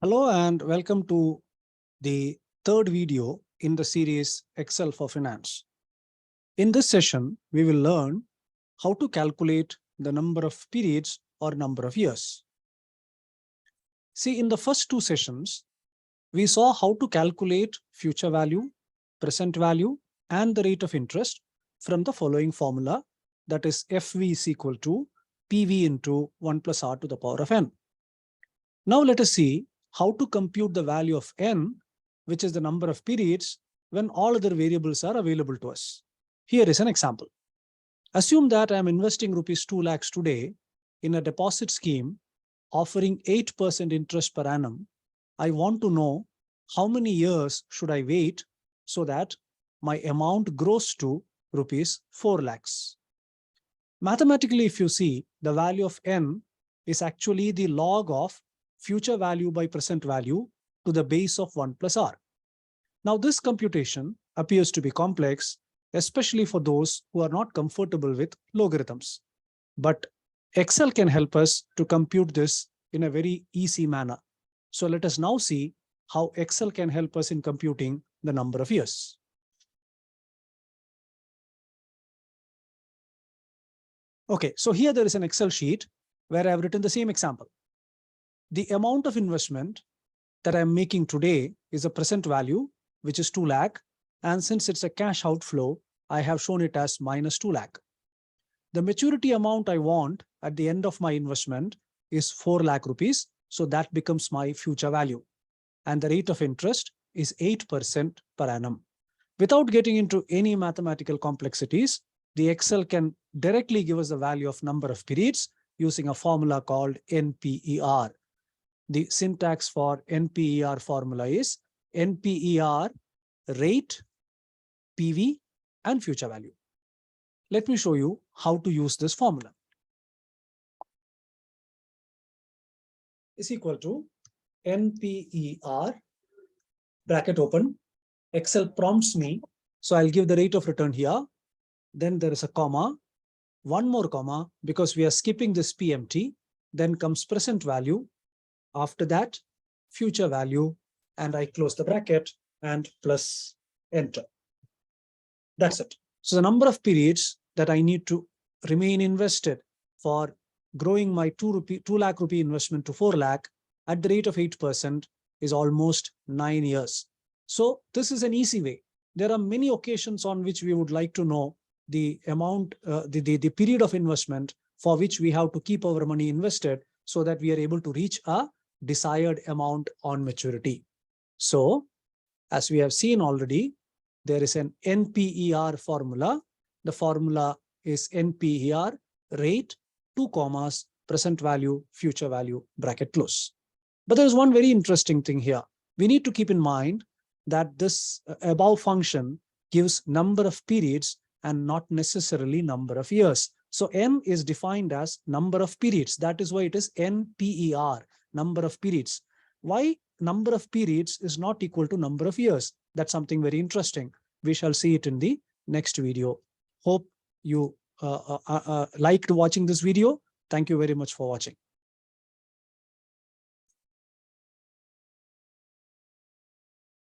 Hello and welcome to the third video in the series Excel for Finance. In this session, we will learn how to calculate the number of periods or number of years. See, in the first two sessions, we saw how to calculate future value, present value, and the rate of interest from the following formula, that is FV is equal to PV into 1 plus R to the power of N. Now let us see how to compute the value of N, which is the number of periods, when all other variables are available to us. Here is an example. Assume that I am investing rupees 2 lakhs today in a deposit scheme offering 8% interest per annum. I want to know how many years should I wait so that my amount grows to rupees 4 lakhs. Mathematically, if you see, the value of N is actually the log of future value by present value to the base of 1 plus R. Now, this computation appears to be complex, especially for those who are not comfortable with logarithms. But Excel can help us to compute this in a very easy manner. So let us now see how Excel can help us in computing the number of years. Okay, so here there is an Excel sheet where I have written the same example. The amount of investment that I'm making today is a present value, which is 2 lakh. And since it's a cash outflow, I have shown it as minus 2 lakh. The maturity amount I want at the end of my investment is 4 lakh rupees. So that becomes my future value. And the rate of interest is 8% per annum. Without getting into any mathematical complexities, the Excel can directly give us the value of number of periods using a formula called NPER. The syntax for NPER formula is NPER, rate, PV, and future value. Let me show you how to use this formula. Is equal to NPER, bracket open. Excel prompts me, so I'll give the rate of return here. Then there is a comma, one more comma, because we are skipping this PMT. Then comes present value. After that, future value, and I close the bracket and plus enter. That's it. So the number of periods that I need to remain invested for growing my 2 lakh rupee investment to 4 lakh at the rate of 8% is almost 9 years. So this is an easy way. There are many occasions on which we would like to know the amount, the period of investment for which we have to keep our money invested so that we are able to reach a desired amount on maturity. So, as we have seen already, there is an NPER formula. The formula is NPER, rate, 2 commas, present value, future value, bracket close. But there is one very interesting thing here. We need to keep in mind that this above function gives number of periods and not necessarily number of years. So N is defined as number of periods. That is why it is NPER, number of periods. Why number of periods is not equal to number of years? That's something very interesting. We shall see it in the next video. Hope you liked watching this video. Thank you very much for watching.